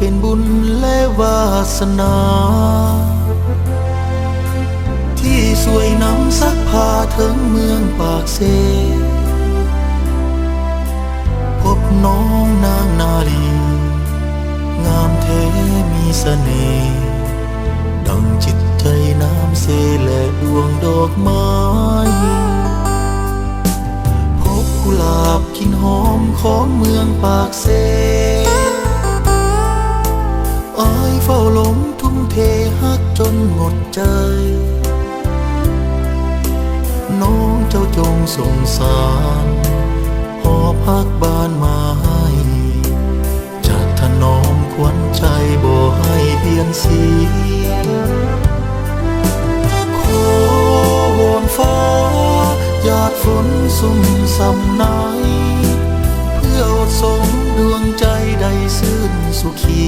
เป็นบุญและวาสนาที่สวยนำซักพาถึงเมืองปากเซพบน้องนางนาลีงามแท้มีเสน่ห์ดังจิตใจน้ำเซและดวงดอกไม้พบกุหลาบกลิ่นหอมของเมืองปากเซอ้ายเฝ้าหลงทุ่มเทฮักจนหมดใจน้องเจ้าจงสงสารหอบฮักบ้านมาให้จะถนอมขวัญใจบ่ให้เปลี่ยนสีขอวอนฟ้าหยาดฝนสุ่มสำนายเพื่ออดส่งดวงใจได้ซื่นสุขี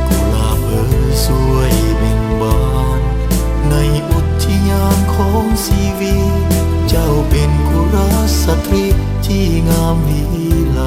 กุหลาบเอ่ยสวยเบ่งบานในอุทยานของชีวิตเจ้าเป็นกุลสตรีที่งามวิไล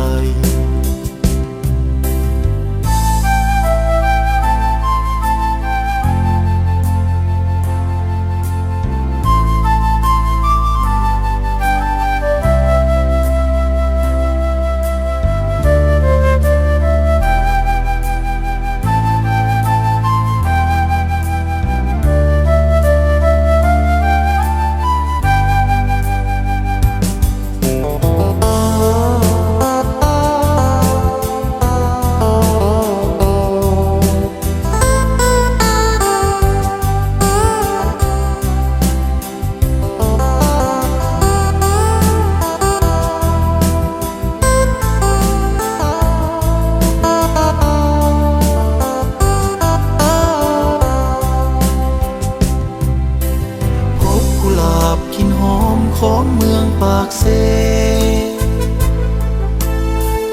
ของเมืองปากเซ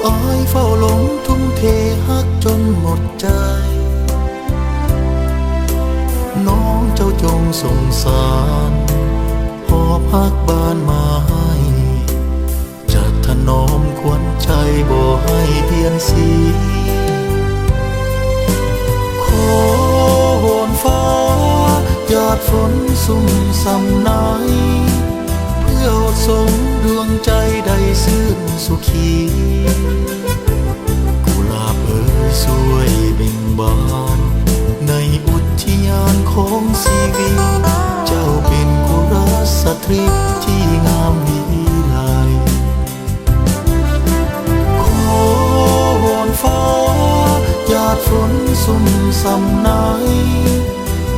อ้ายเฝ้าหลงทุ่มเทฮักจนหมดใจน้องเจ้าจงสงสารหอบฮักบ้านมาให้จะถนอมขวัญใจบ่ให้เปลี่ยนสีขอวอนฟ้าหยาดฝนสุ่มสำนายเพื่ออดส่งดวงใจได้ซื่นสุขีกุหลาบเอ่ยสวยเบ่งบานในอุทยานของชีวิตเจ้าเป็นกุลสตรีที่งามวิไลขอวอนฟ้าหยาดฝนสุ่มสำนาย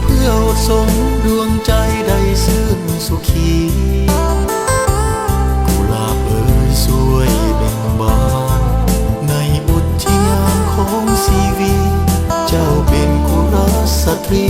เพื่ออดส่งดวงใจได้ซื่นสุขีสวยเบ่งบานในอุทยานของชีวิตเจ้าเป็นกุลสตรี